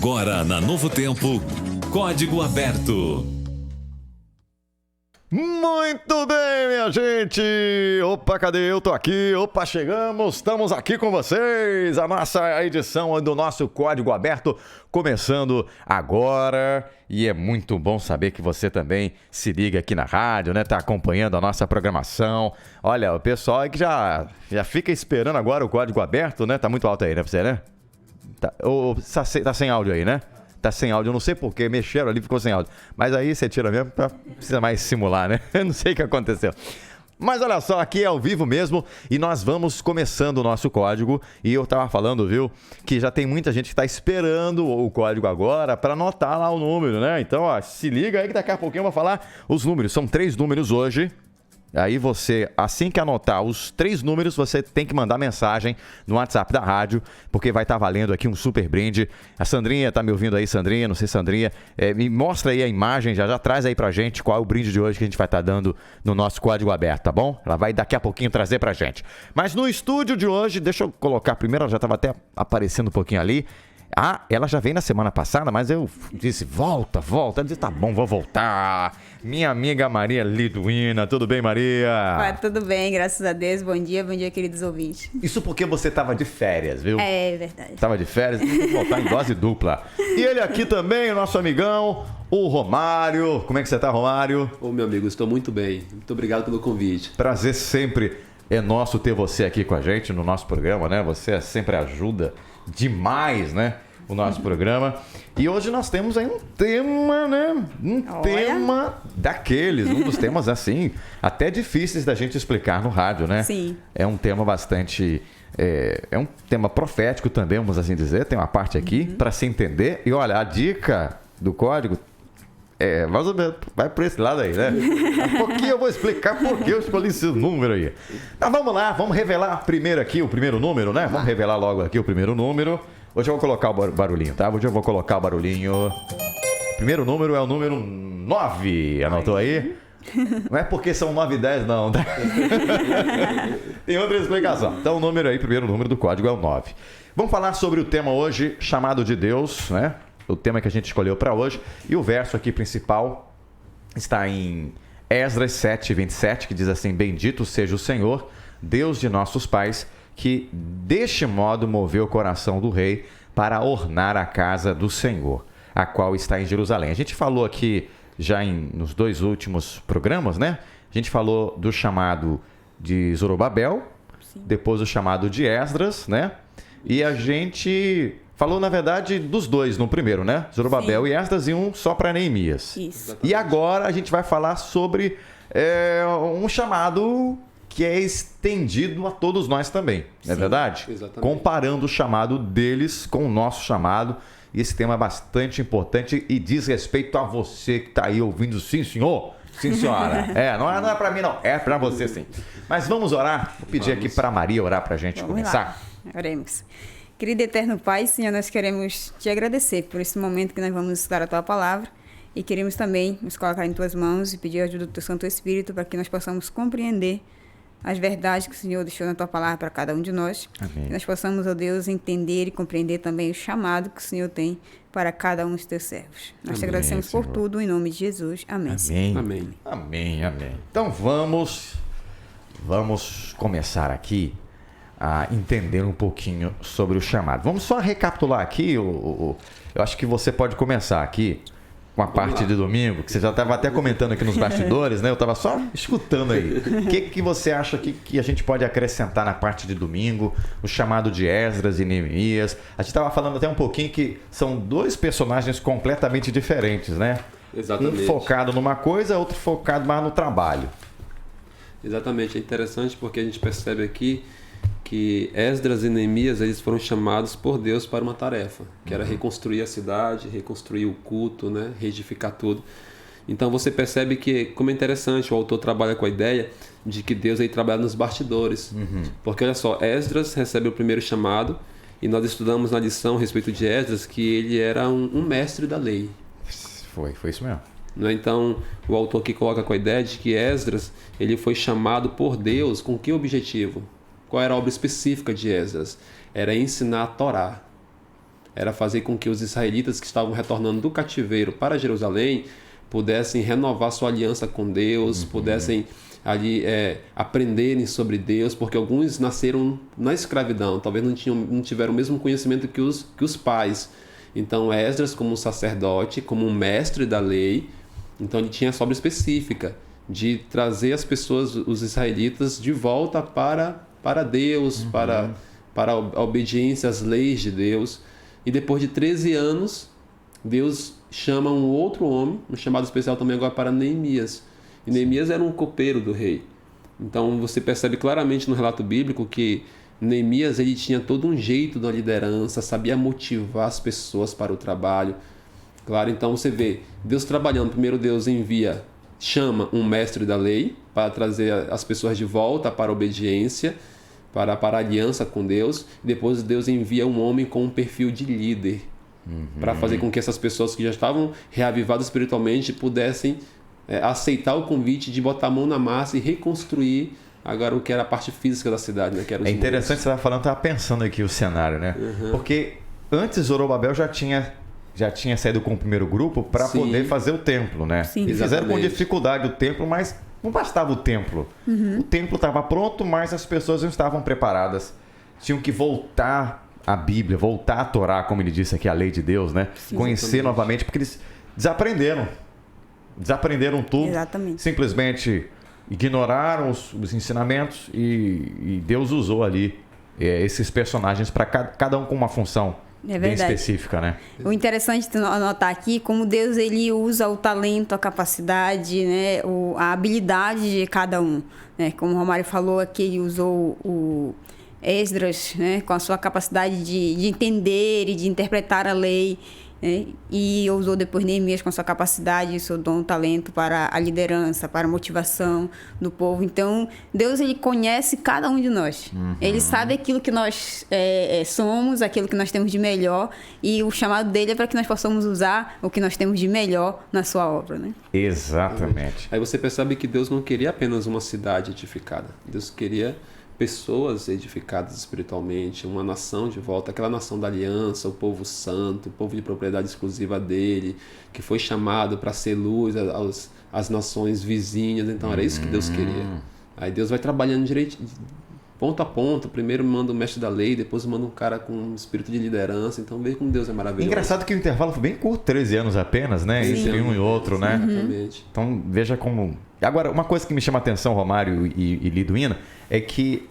Agora na Novo Tempo, Código Aberto. Muito bem, minha gente! Opa, cadê? Eu tô aqui. Opa, chegamos. Estamos aqui com vocês. A nossa edição do nosso Código Aberto começando agora. E é muito bom saber que você também se liga aqui na rádio, né? Tá acompanhando a nossa programação. Olha, o pessoal aí que já fica esperando agora o Código Aberto, né? Tá muito alto aí, né, pra você, né? Tá sem áudio aí, né? Tá sem áudio, eu não sei porquê, mexeram ali, ficou sem áudio. Mas aí você tira mesmo, precisa mais simular, né? Eu não sei o que aconteceu. Mas olha só, aqui é ao vivo mesmo e nós vamos começando o nosso código. E eu tava falando, viu, que já tem muita gente que tá esperando o código agora para anotar lá o número, né? Então, ó, se liga aí que daqui a pouquinho eu vou falar os números. São 3 números hoje. Aí você, assim que anotar os 3 números, você tem que mandar mensagem no WhatsApp da rádio, porque vai estar valendo aqui um super brinde. A Sandrinha tá me ouvindo aí, Sandrinha? Não sei, Sandrinha. Me mostra aí a imagem, já traz aí pra gente qual é o brinde de hoje que a gente vai estar dando no nosso Código Aberto, tá bom? Ela vai daqui a pouquinho trazer pra gente. Mas no estúdio de hoje, deixa eu colocar primeiro, ela já estava até aparecendo um pouquinho ali. Ah, ela já veio na semana passada, mas eu disse, volta. Ela disse, tá bom, vou voltar. Minha amiga Maria Liduína, tudo bem, Maria? Tudo bem, graças a Deus. Bom dia, queridos ouvintes. Isso porque você tava de férias, viu? É verdade. Tava de férias, tem que voltar em dose dupla. E ele aqui também, o nosso amigão, o Romário. Como é que você tá, Romário? Ô, meu amigo, estou muito bem. Muito obrigado pelo convite. Prazer sempre é nosso ter você aqui com a gente no nosso programa, né? Você sempre ajuda demais, né? O nosso programa. E hoje nós temos aí um tema, né? Tema daqueles, um dos temas assim, até difíceis da gente explicar no rádio, né? Sim. É um tema bastante... É um tema profético também, vamos assim dizer. Tem uma parte aqui para se entender. E olha, a dica do código mais ou menos, vai por esse lado aí, né? Um pouquinho eu vou explicar por que eu escolhi esse número aí. Mas vamos lá, vamos revelar primeiro aqui o primeiro número, né? Vamos revelar logo aqui o primeiro número. Hoje eu vou colocar o barulhinho, tá? Hoje eu vou colocar o barulhinho. O primeiro número é o número 9. Anotou aí? Não é porque são 9 e 10, não. Tá? Tem outra explicação. Então o número aí, primeiro número do código é o 9. Vamos falar sobre o tema hoje, chamado de Deus, né? O tema que a gente escolheu para hoje. E o verso aqui principal está em Esdras 7:27, que diz assim: Bendito seja o Senhor, Deus de nossos pais, que deste modo moveu o coração do rei para ornar a casa do Senhor, a qual está em Jerusalém. A gente falou aqui já nos 2 últimos programas, né? A gente falou do chamado de Zorobabel, sim, depois o chamado de Esdras, né? E a gente falou, na verdade, dos 2 no primeiro, né? Zorobabel, sim, e Esdras, e um só para Neemias. Isso. E agora a gente vai falar sobre um chamado que é estendido a todos nós também, não é verdade? Exatamente. Comparando o chamado deles com o nosso chamado. E esse tema é bastante importante e diz respeito a você que está aí ouvindo. Sim, senhor. Sim, senhora. Não é para mim, não. É para você, sim. Mas vamos orar. Vou pedir aqui para a Maria orar para a gente começar. Lá. Oremos. Querido eterno Pai, Senhor, nós queremos te agradecer por esse momento que nós vamos estudar a Tua Palavra. E queremos também nos colocar em Tuas mãos e pedir a ajuda do Teu Santo Espírito para que nós possamos compreender as verdades que o Senhor deixou na Tua Palavra para cada um de nós. Amém. Que nós possamos, ó Deus, entender e compreender também o chamado que o Senhor tem para cada um dos Teus servos. Nós te agradecemos por tudo, em nome de Jesus. Amém. Amém. Amém. Amém, amém. Então vamos começar aqui a entender um pouquinho sobre o chamado. Vamos só recapitular aqui, eu acho que você pode começar aqui com a parte de domingo, que você já estava até comentando aqui nos bastidores, né? Eu estava só escutando aí. O que você acha que a gente pode acrescentar na parte de domingo, o chamado de Esdras e Neemias? A gente estava falando até um pouquinho que são 2 personagens completamente diferentes, né? Exatamente. Um focado numa coisa, outro focado mais no trabalho. Exatamente. É interessante porque a gente percebe aqui que Esdras e Neemias, eles foram chamados por Deus para uma tarefa, que era reconstruir a cidade, reconstruir o culto, né? Reedificar tudo. Então você percebe que, como é interessante, o autor trabalha com a ideia de que Deus aí trabalha nos bastidores. Porque olha só, Esdras recebe o primeiro chamado, e nós estudamos na lição a respeito de Esdras que ele era um mestre da lei. Foi isso mesmo. Então, o autor aqui coloca com a ideia de que Esdras ele foi chamado por Deus com que objetivo? Qual era a obra específica de Esdras? Era ensinar a Torá. era fazer com que os israelitas que estavam retornando do cativeiro para Jerusalém pudessem renovar sua aliança com Deus, pudessem ali aprenderem sobre Deus, porque alguns nasceram na escravidão, talvez não tiveram o mesmo conhecimento que os pais. Então Esdras, como um sacerdote, como um mestre da lei, então ele tinha essa obra específica de trazer as pessoas, os israelitas, de volta para Deus, para a obediência às leis de Deus. E depois de 13 anos, Deus chama um outro homem, um chamado especial também agora para Neemias. E Neemias era um copeiro do rei. Então você percebe claramente no relato bíblico que Neemias ele tinha todo um jeito da liderança, sabia motivar as pessoas para o trabalho. Claro, então você vê Deus trabalhando. Primeiro Deus chama um mestre da lei para trazer as pessoas de volta para a obediência, para a aliança com Deus. E depois Deus envia um homem com um perfil de líder, para fazer com que essas pessoas que já estavam reavivadas espiritualmente pudessem aceitar o convite de botar a mão na massa e reconstruir agora o que era a parte física da cidade, né? Que era os interessante você estava falando, estava pensando aqui o cenário, né? Porque antes Zorobabel já tinha saído com o primeiro grupo para poder fazer o templo, né? Sim. E fizeram com dificuldade o templo, mas não bastava o templo. O templo estava pronto, mas as pessoas não estavam preparadas. Tinham que voltar à Bíblia, voltar a Torá, como ele disse aqui, a lei de Deus, né? Sim, conhecer novamente, porque eles desaprenderam tudo. Exatamente. Simplesmente ignoraram os ensinamentos e Deus usou ali esses personagens para cada um com uma função bem específica, né? O interessante de anotar aqui como Deus ele usa o talento, a capacidade, né, a habilidade de cada um, né? Como o Romário falou aqui, ele usou o Esdras, né, com a sua capacidade de entender e de interpretar a lei, né? E usou depois Neemias com a sua capacidade, seu dom, talento para a liderança, para a motivação do povo. Então, Deus ele conhece cada um de nós. Ele sabe aquilo que nós somos, aquilo que nós temos de melhor, e o chamado dele é para que nós possamos usar o que nós temos de melhor na sua obra, né? Exatamente. Aí você percebe que Deus não queria apenas uma cidade edificada. Deus queria pessoas edificadas espiritualmente, uma nação de volta, aquela nação da aliança, o povo santo, o povo de propriedade exclusiva dele, que foi chamado para ser luz às nações vizinhas. Então era isso que Deus queria. Aí Deus vai trabalhando direito, ponto a ponto. Primeiro manda o mestre da lei, depois manda um cara com um espírito de liderança. Então veja como Deus é maravilhoso. Engraçado que o intervalo foi bem curto, 13 anos apenas, né? Entre um e outro, né? Exatamente. Então veja como... Agora, uma coisa que me chama a atenção, Romário e Liduína, é que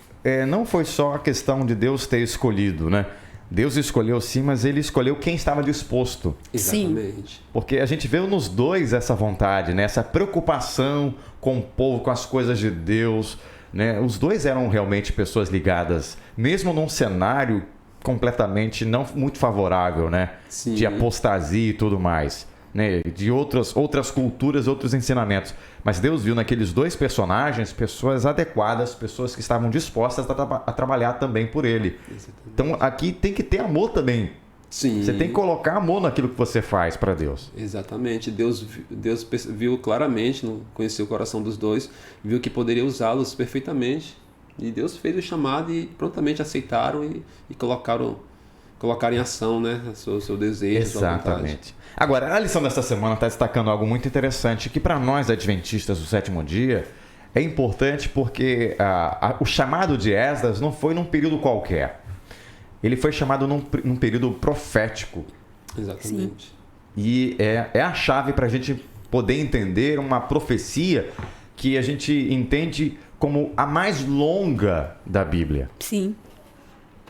não foi só a questão de Deus ter escolhido, né? Deus escolheu sim, mas ele escolheu quem estava disposto. Exatamente. Sim. Porque a gente vê nos dois essa vontade, né? Essa preocupação com o povo, com as coisas de Deus, né? Os dois eram realmente pessoas ligadas, mesmo num cenário completamente não muito favorável, né? Sim. De apostasia e tudo mais, né? De outras culturas, outros ensinamentos. Mas Deus viu naqueles dois personagens pessoas adequadas, pessoas que estavam dispostas a trabalhar também por ele. Exatamente. Então aqui tem que ter amor também. Sim. Você tem que colocar amor naquilo que você faz para Deus. Exatamente. Deus viu claramente, conheceu o coração dos dois, viu que poderia usá-los perfeitamente. E Deus fez o chamado e prontamente aceitaram e colocaram em ação, né, o seu desejo. Exatamente. Agora, a lição dessa semana está destacando algo muito interessante, que para nós adventistas do sétimo dia é importante porque o chamado de Esdras não foi num período qualquer. Ele foi chamado num período profético. Exatamente. Sim. E é a chave para a gente poder entender uma profecia que a gente entende como a mais longa da Bíblia. Sim.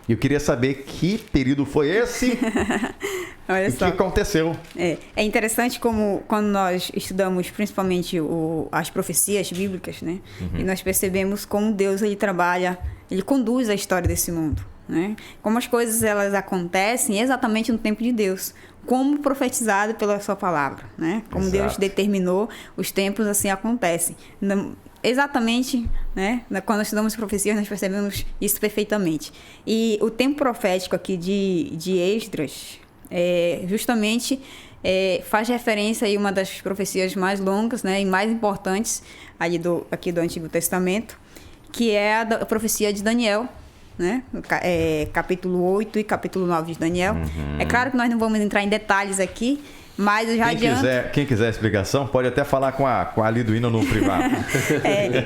E eu queria saber que período foi esse Olha e só. o que aconteceu. É interessante como quando nós estudamos principalmente as profecias bíblicas, né? E nós percebemos como Deus ele trabalha, ele conduz a história desse mundo, né? Como as coisas elas acontecem exatamente no tempo de Deus, como profetizado pela sua palavra, né? Como Exato. Deus determinou, os tempos assim acontecem. Exatamente, né? Quando nós estudamos profecias, nós percebemos isso perfeitamente. E o tempo profético aqui de Esdras, justamente faz referência a uma das profecias mais longas, né, e mais importantes aqui do Antigo Testamento, que é a profecia de Daniel, né? Capítulo 8 e capítulo 9 de Daniel. É claro que nós não vamos entrar em detalhes aqui, mas eu já adianto. Quem quiser explicação, pode até falar com a Liduína no privado.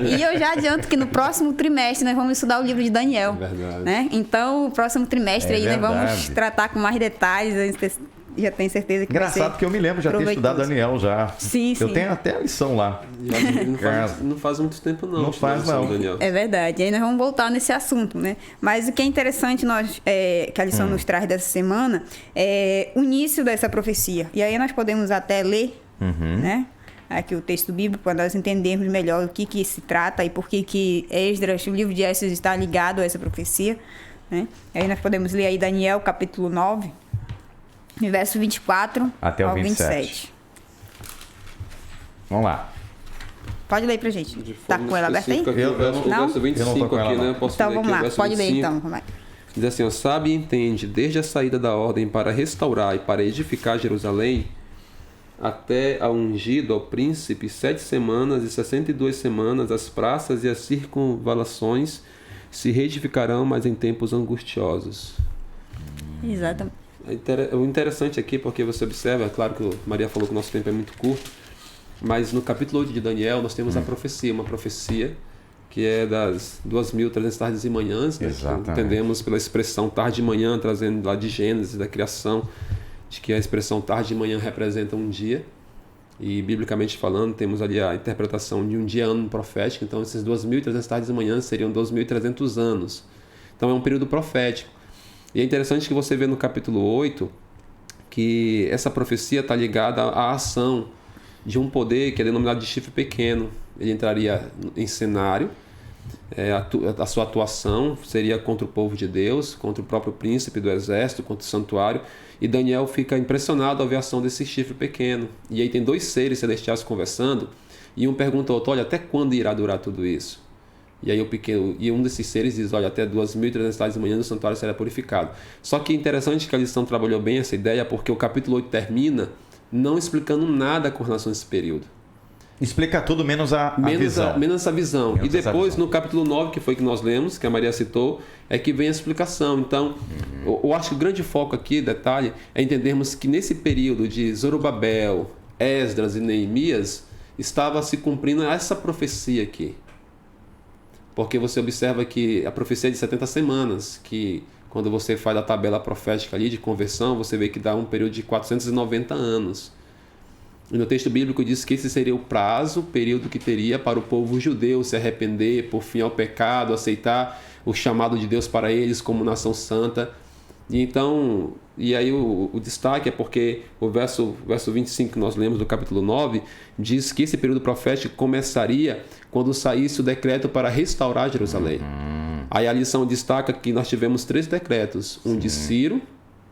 E eu já adianto que no próximo trimestre nós vamos estudar o livro de Daniel. Verdade. Né? Então, o próximo trimestre aí nós vamos verdade. tratar com mais detalhes. Já tenho certeza que Engraçado vai ser que eu me lembro, já ter estudado Daniel já. Sim, Eu sim. tenho até a lição lá. Não faz muito tempo não. Não faz, não. Daniel. É verdade. Aí nós vamos voltar nesse assunto, né? Mas o que é interessante que a lição nos traz dessa semana é o início dessa profecia. E aí nós podemos até ler, né? Aqui o texto bíblico, para nós entendermos melhor o que se trata e por que Esdras, o livro de Esdras, está ligado a essa profecia, né? Aí nós podemos ler aí Daniel, capítulo 9, verso 24 até o ao 27. Vamos lá. Pode ler pra gente. Tá com ela aberta aí? Aqui, o verso 25 com ela, aqui, não. né? Posso Então ler vamos aqui, lá, o verso pode ler 25. então. Vai. Diz assim, ó, sabe e entende, desde a saída da ordem para restaurar e para edificar Jerusalém, até a ungido ao príncipe, 7 semanas e 62 semanas, as praças e as circunvalações se reedificarão, mas em tempos angustiosos. Exatamente. O interessante aqui, porque você observa, é claro que Maria falou que o nosso tempo é muito curto, mas no capítulo 8 de Daniel nós temos a profecia, uma profecia que é das 2.300 tardes e manhãs, né? Exatamente. Entendemos pela expressão tarde e manhã, trazendo lá de Gênesis, da criação, de que a expressão tarde e manhã representa um dia, e biblicamente falando, temos ali a interpretação de um dia-ano profético, então esses 2.300 tardes e manhãs seriam 2.300 anos. Então é um período profético. E é interessante que você vê no capítulo 8 que essa profecia está ligada à ação de um poder que é denominado de chifre pequeno. Ele entraria em cenário, a sua atuação seria contra o povo de Deus, contra o próprio príncipe do exército, contra o santuário. E Daniel fica impressionado ao ver a ação desse chifre pequeno. E aí tem 2 seres celestiais conversando, e um pergunta ao outro, olha, até quando irá durar tudo isso? E aí um desses seres diz, olha, até 2.300 tardes de manhã o santuário será purificado. Só que é interessante que a lição trabalhou bem essa ideia, porque o capítulo 8 termina não explicando nada com relação a esse período. Explica tudo menos a visão. Menos essa visão. Menos e depois, visão. no capítulo 9, que foi que nós lemos, que a Maria citou, é que vem a explicação. Então, eu acho que o grande foco aqui, detalhe, é entendermos que nesse período de Zorobabel, Esdras e Neemias, estava se cumprindo essa profecia aqui. Porque você observa que a profecia é de 70 semanas, que quando você faz a tabela profética ali de conversão, você vê que dá um período de 490 anos. E no texto bíblico diz que esse seria o período que teria para o povo judeu se arrepender, por fim ao pecado, aceitar o chamado de Deus para eles como nação santa. E aí o destaque é porque o verso 25 que nós lemos do capítulo 9 diz que esse período profético começaria quando saísse o decreto para restaurar Jerusalém. Aí a lição destaca que nós tivemos 3 decretos, um de Ciro,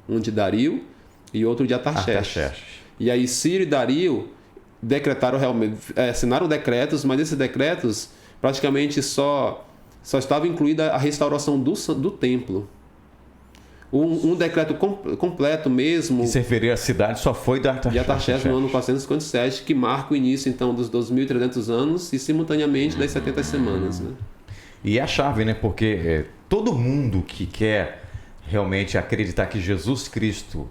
um de Dario e outro de Artaxerxes. E aí Ciro e Dario decretaram realmente, assinaram decretos, mas esses decretos praticamente só estava incluída a restauração do templo. Um decreto completo mesmo. Que se referia à cidade só foi de Artaxerxes no ano 457, que marca o início então dos 2.300 anos e simultaneamente das 70 semanas. Né? E é a chave, né? Porque todo mundo que quer realmente acreditar que Jesus Cristo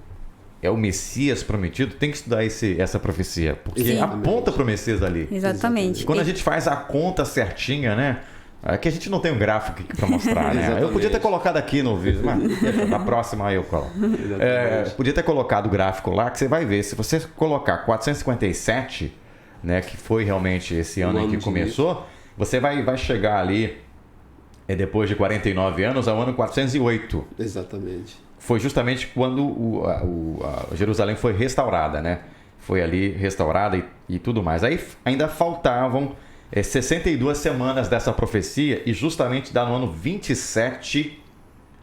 é o Messias prometido tem que estudar essa profecia. Porque Sim. aponta para o Messias ali. Exatamente. Quando a gente faz a conta certinha, né? É que a gente não tem um gráfico aqui para mostrar, né? Eu podia ter colocado aqui no vídeo, mas na próxima aí eu coloco. Podia ter colocado o gráfico lá, que você vai ver. Se você colocar 457, né, que foi realmente esse ano em que começou, você vai chegar ali, depois de 49 anos, ao ano 408. Exatamente. Foi justamente quando Jerusalém foi restaurada, né? Foi ali restaurada e tudo mais. Aí ainda faltavam 62 semanas dessa profecia e justamente dá no ano 27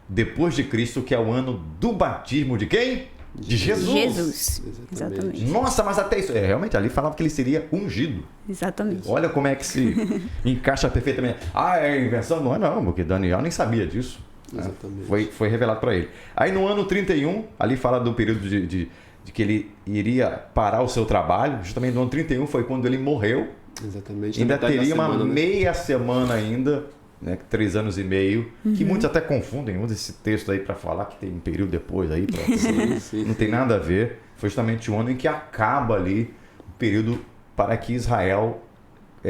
depois de Cristo, que é o ano do batismo de quem? De Jesus. Exatamente. Nossa, mas até isso... realmente, ali falava que ele seria ungido. Exatamente. Olha como é que se encaixa perfeitamente. É invenção? Não é não, porque Daniel nem sabia disso. Exatamente. Foi revelado para ele. Aí no ano 31, ali fala do período de que ele iria parar o seu trabalho. Justamente no ano 31 foi quando ele morreu. Exatamente. Ainda teria uma meia semana ainda né, 3 anos e meio, que muitos até confundem, usam esse texto aí para falar que tem um período depois aí, não tem nada a ver. Foi justamente o ano em que acaba ali o período para que Israel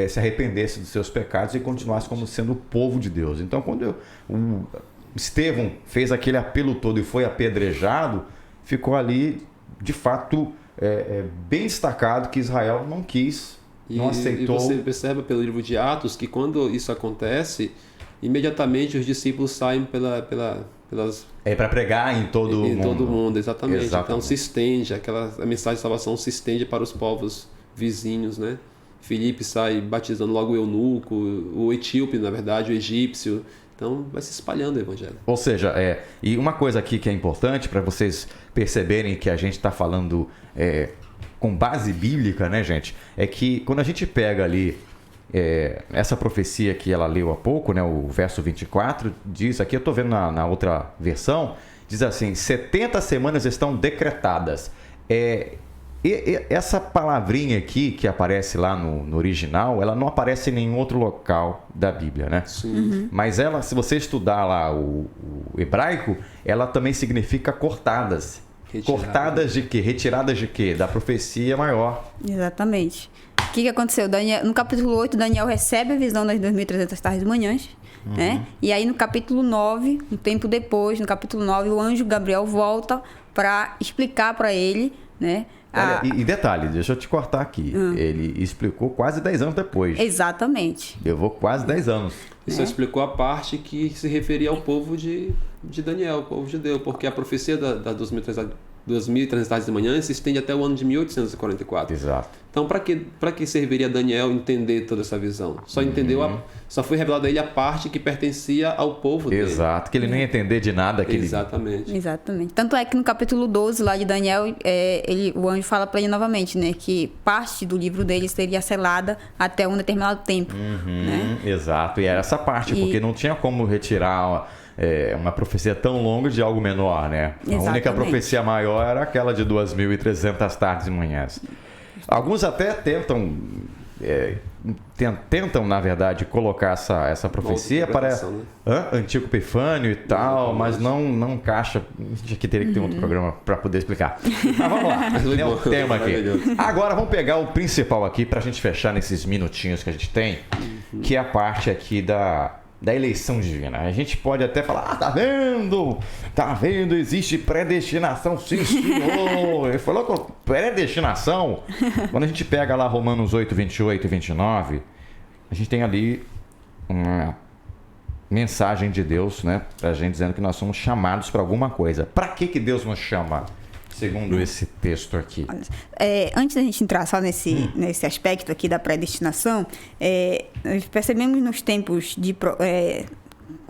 se arrependesse dos seus pecados e continuasse como sendo o povo de Deus. Então, quando o Estevão fez aquele apelo todo e foi apedrejado, ficou ali, de fato, bem destacado que Israel não quis, não aceitou. E você percebe pelo livro de Atos que quando isso acontece, imediatamente os discípulos saem pelas... para pregar em todo mundo. Em todo mundo, exatamente. Então Exatamente. se estende, a mensagem de salvação se estende para os povos vizinhos, né? Filipe sai batizando logo o eunuco, o etíope, na verdade, o egípcio. Então vai se espalhando o evangelho. Ou seja, e uma coisa aqui que é importante para vocês perceberem que a gente está falando com base bíblica, né, gente? É que quando a gente pega ali essa profecia que ela leu há pouco, né, o verso 24, diz aqui, eu estou vendo na outra versão, diz assim, 70 semanas estão decretadas. E essa palavrinha aqui que aparece lá no original, ela não aparece em nenhum outro local da Bíblia, né? Sim. Mas ela, se você estudar lá o hebraico, ela também significa cortadas. Cortadas de quê? Retiradas de quê? Da profecia maior. Exatamente. O que aconteceu? No capítulo 8, Daniel recebe a visão das 2.300 tardes e manhãs, né? E aí no capítulo 9, um tempo depois, no capítulo 9, o anjo Gabriel volta para explicar para ele, né? Olha, e detalhe, deixa eu te cortar aqui. Ele explicou quase 10 anos depois. Exatamente. Levou quase 10 anos. Isso explicou a parte que se referia ao povo de Daniel, o povo judeu, porque a profecia da 2.300 tardes de manhã se estende até o ano de 1844. Exato. Então, para que serviria Daniel entender toda essa visão? Só entendeu só foi revelado a ele a parte que pertencia ao povo dele. Exato, que ele não ia entender de nada. Exatamente. Exatamente. Tanto é que no capítulo 12 lá de Daniel, o anjo fala para ele novamente, né, que parte do livro dele seria selada até um determinado tempo. Né? Exato, e era essa parte, porque não tinha como retirar uma profecia tão longa de algo menor, né? Exatamente. A única profecia maior era aquela de 2.300 tardes e manhãs. Alguns até tentam, na verdade, colocar essa profecia para Antíoco Epifânio e tal, mas não encaixa. Aqui teria que ter outro programa para poder explicar. Mas vamos lá, é o tema aqui. Agora vamos pegar o principal aqui para a gente fechar nesses minutinhos que a gente tem, que é a parte aqui da eleição divina. A gente pode até falar, tá vendo, existe predestinação, sim senhor. Ele falou que predestinação, quando a gente pega lá Romanos 8, 28 e 29, a gente tem ali uma mensagem de Deus, né, pra gente dizendo que nós somos chamados para alguma coisa. Para que Deus nos chama? Segundo esse texto aqui. Antes da gente entrar só nesse aspecto aqui da predestinação, nós percebemos nos tempos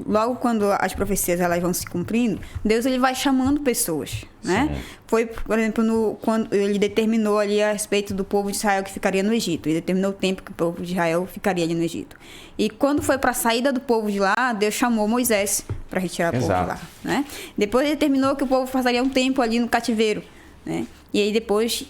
logo quando as profecias elas vão se cumprindo, Deus ele vai chamando pessoas, né? Sim. Foi, por exemplo, quando ele determinou ali a respeito do povo de Israel que ficaria no Egito. Ele determinou o tempo que o povo de Israel ficaria ali no Egito. E quando foi para a saída do povo de lá, Deus chamou Moisés para retirar o povo de lá, né? Depois ele determinou que o povo passaria um tempo ali no cativeiro, né? E aí depois,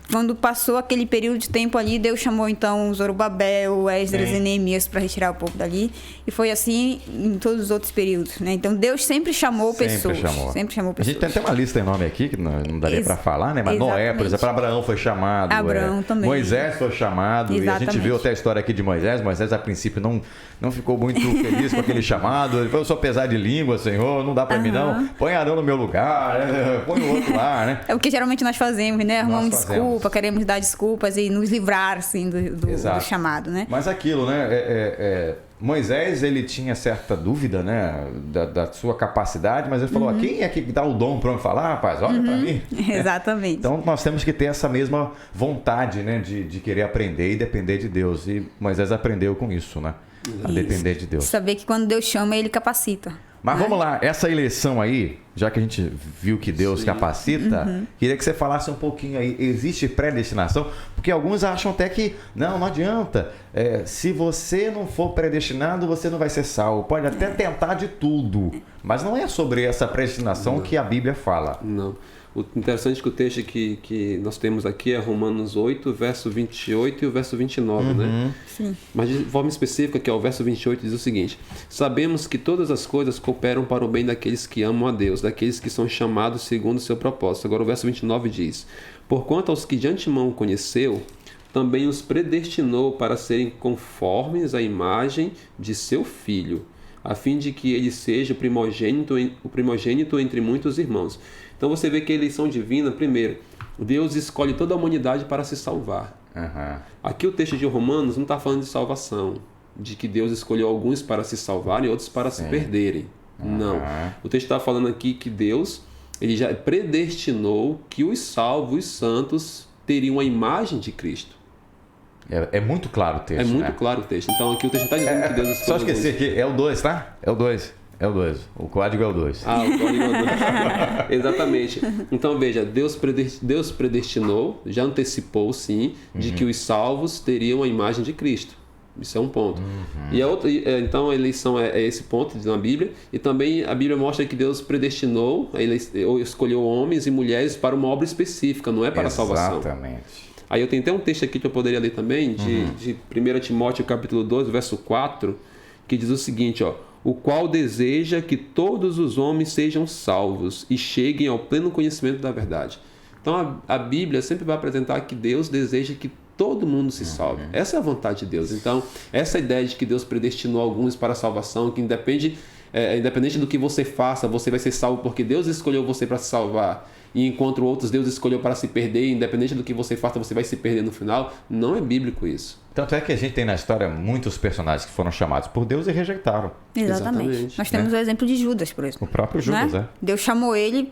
quando passou aquele período de tempo ali, Deus chamou então Zorobabel, Esdras e Neemias para retirar o povo dali. E foi assim em todos os outros períodos, né? Então Deus sempre chamou pessoas. Sempre chamou pessoas. A gente tem até uma lista enorme aqui que não daria para falar, né? Mas Noé, por exemplo, Abraão foi chamado. Abraão também. Moisés foi chamado. Exatamente. E a gente viu até a história aqui de Moisés. Moisés, a princípio, não ficou muito feliz com aquele chamado. Ele falou, eu sou pesado de língua, Senhor, não dá para mim não. Põe Arão no meu lugar, põe o outro lá, né? É o que geralmente nós fazemos, né? Arrumamos desculpa, queremos dar desculpas e nos livrar, assim, do chamado, né? Mas aquilo, né? Moisés, ele tinha certa dúvida, né? Da sua capacidade, mas ele falou, quem é que dá o dom para eu falar, rapaz? Olha para mim. Exatamente. Então, nós temos que ter essa mesma vontade, né? De querer aprender e depender de Deus. E Moisés aprendeu com isso, né? A depender de Deus. Saber que quando Deus chama, ele capacita. Mas vamos lá, essa eleição aí, já que a gente viu que Deus Sim. capacita, queria que você falasse um pouquinho aí, existe predestinação? Porque alguns acham até que, não adianta, se você não for predestinado, você não vai ser salvo. Pode até tentar de tudo, mas não é sobre essa predestinação que a Bíblia fala. Não. O interessante é que o texto que nós temos aqui é Romanos 8, verso 28 e o verso 29, né? Sim. Mas de forma específica, que é o verso 28, diz o seguinte: sabemos que todas as coisas cooperam para o bem daqueles que amam a Deus, daqueles que são chamados segundo o seu propósito. Agora o verso 29 diz: porquanto aos que de antemão conheceu, também os predestinou para serem conformes à imagem de seu Filho, a fim de que ele seja o primogênito entre muitos irmãos. Então você vê que a eleição divina, primeiro, Deus escolhe toda a humanidade para se salvar. Aqui o texto de Romanos não está falando de salvação, de que Deus escolheu alguns para se salvarem e outros para se perderem. Não. O texto está falando aqui que Deus ele já predestinou que os salvos, os santos, teriam a imagem de Cristo. É muito claro o texto. É muito claro o texto. Então aqui o texto está dizendo que Deus escolheu. Só esqueci aqui, é o 2, tá? É o 2. É o 2. O código é o 2. Ah, o código é o 2. Exatamente. Então veja, Deus predestinou, já antecipou sim, de que os salvos teriam a imagem de Cristo. Isso é um ponto. E a outra, então a eleição é esse ponto na Bíblia. E também a Bíblia mostra que Deus predestinou, ou escolheu homens e mulheres para uma obra específica, não é para a salvação. Exatamente. Aí eu tenho até um texto aqui que eu poderia ler também, de 1 Timóteo capítulo 2, verso 4, que diz o seguinte, ó: o qual deseja que todos os homens sejam salvos e cheguem ao pleno conhecimento da verdade. Então a Bíblia sempre vai apresentar que Deus deseja que todo mundo se salve. Essa é a vontade de Deus. Então, essa ideia de que Deus predestinou alguns para a salvação, que independente do que você faça, você vai ser salvo porque Deus escolheu você para se salvar, e enquanto outros Deus escolheu para se perder, independente do que você faça, você vai se perder no final, não é bíblico isso. Tanto é que a gente tem na história muitos personagens que foram chamados por Deus e rejeitaram. Exatamente. Nós temos o exemplo de Judas, por exemplo. O próprio Judas, né? Deus chamou ele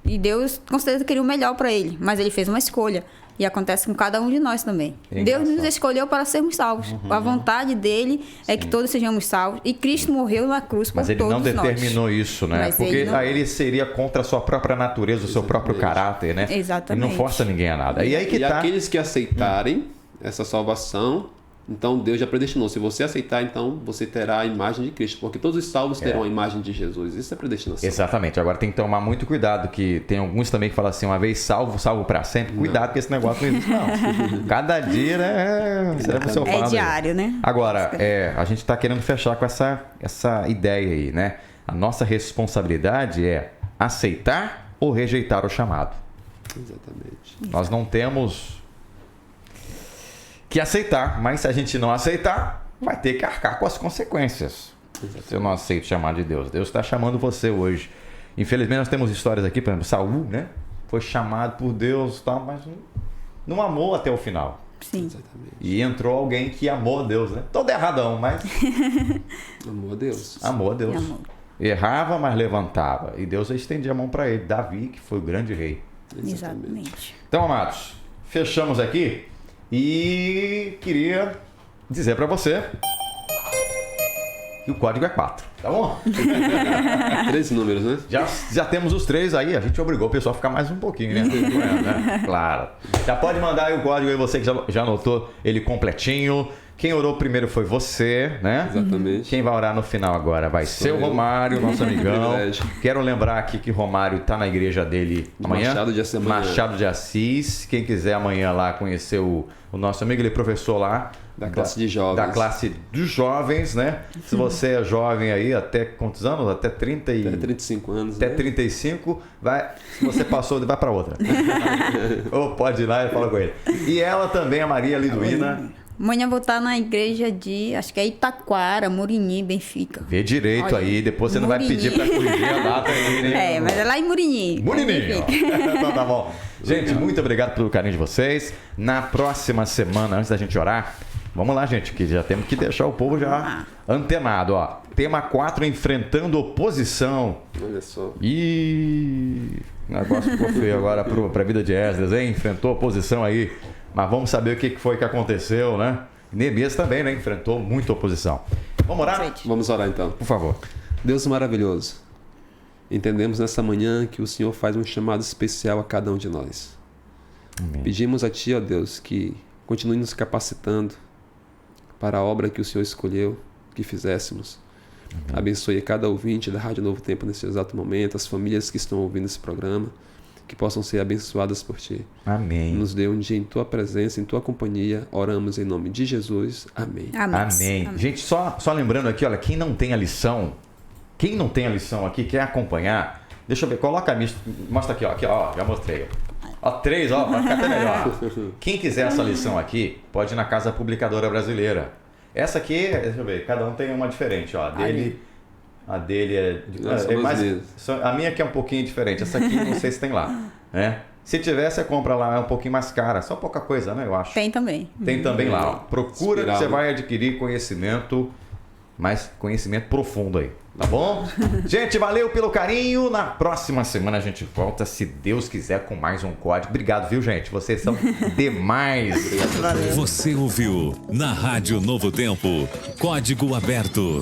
e Deus com certeza queria o melhor para ele, mas ele fez uma escolha. E acontece com cada um de nós também. Deus nos escolheu para sermos salvos. A vontade dele é que todos sejamos salvos. E Cristo morreu na cruz por todos nós. Mas ele não determinou isso, né? Mas porque ele não... aí ele seria contra a sua própria natureza, o seu próprio caráter, né? Exatamente. Ele não força ninguém a nada. E aí que tá... aqueles que aceitarem essa salvação, então Deus já predestinou. Se você aceitar, então você terá a imagem de Cristo, porque todos os salvos terão a imagem de Jesus. Isso é predestinação. Exatamente. Agora tem que tomar muito cuidado, que tem alguns também que falam assim, uma vez salvo, salvo para sempre. Cuidado, que esse negócio não existe, não. Cada dia, né? É diário, né? Agora, a gente está querendo fechar com essa ideia aí, né? A nossa responsabilidade é aceitar ou rejeitar o chamado. Exatamente. Nós não temos que aceitar, mas se a gente não aceitar, vai ter que arcar com as consequências. Se eu não aceito chamar de Deus, Deus está chamando você hoje. Infelizmente nós temos histórias aqui, por exemplo, Saul, né? Foi chamado por Deus, tá, mas não amou até o final. Sim. Exatamente. E entrou alguém que amou a Deus, né? Todo erradão, mas Amor a Deus. amou a Deus. Amor. Errava, mas levantava. E Deus estendia a mão para ele. Davi, que foi o grande rei. Exatamente. Então, amados, fechamos aqui. E queria dizer para você que o código é 4, tá bom? 13 números, né? Já temos os 3 aí, a gente obrigou o pessoal a ficar mais um pouquinho, né? Claro. Já pode mandar aí o código aí, você que já anotou ele completinho. Quem orou primeiro foi você, né? Exatamente. Quem vai orar no final agora vai ser o Romário, nosso amigão. Quero lembrar aqui que Romário está na igreja dele amanhã. Machado de Assis. Quem quiser amanhã lá conhecer o nosso amigo, ele é professor lá. Da classe de jovens. Da classe dos jovens, né? Se você é jovem aí, até quantos anos? Até 30 e... Até 35 anos. Até né? 35, vai. Se você passou, vai para outra. Ou pode ir lá e fala com ele. E ela também, a Maria Liduína. Amanhã vou estar na igreja de, acho que é Itaquara, Murini, Benfica. Vê direito. Olha, aí, depois você Murini. não vai pedir para corrigir a data aí, né? Mas é lá em Murini. Murininho. Então tá bom. Gente, muito obrigado pelo carinho de vocês. Na próxima semana, antes da gente orar, vamos lá, gente, que já temos que deixar o povo já antenado, ó. Tema 4, enfrentando oposição. Olha só. E o negócio ficou feio agora para a vida de Esdras, hein? Enfrentou oposição aí. Mas vamos saber o que foi que aconteceu, né? Neemias também, né? Enfrentou muita oposição. Vamos orar? Vamos orar então. Por favor. Deus maravilhoso, Entendemos nessa manhã que o Senhor faz um chamado especial a cada um de nós. Amém. Pedimos a Ti, ó Deus, que continue nos capacitando para a obra que o Senhor escolheu que fizéssemos. Amém. Abençoe cada ouvinte da Rádio Novo Tempo nesse exato momento, as famílias que estão ouvindo esse programa, que possam ser abençoadas por Ti. Amém. Nos dê um dia em Tua presença, em Tua companhia. Oramos em nome de Jesus. Amém. Amém. Gente, só lembrando aqui, olha, quem não tem a lição aqui, quer acompanhar, deixa eu ver, coloca a mostra aqui, ó, já mostrei. Ó, 3, ó, vai ficar até melhor. Quem quiser essa lição aqui, pode ir na Casa Publicadora Brasileira. Essa aqui, deixa eu ver, cada um tem uma diferente, ó. A dele é mais, a minha aqui é um pouquinho diferente. Essa aqui não sei se tem lá, né? Se tiver, você compra lá, é um pouquinho mais cara, só pouca coisa, né, eu acho. Tem também. Tem também lá, ó. Procura que você vai adquirir conhecimento, mais conhecimento profundo aí, tá bom? Gente, valeu pelo carinho. Na próxima semana a gente volta, se Deus quiser, com mais um código. Obrigado, viu, gente? Vocês são demais. Você ouviu na Rádio Novo Tempo, Código Aberto.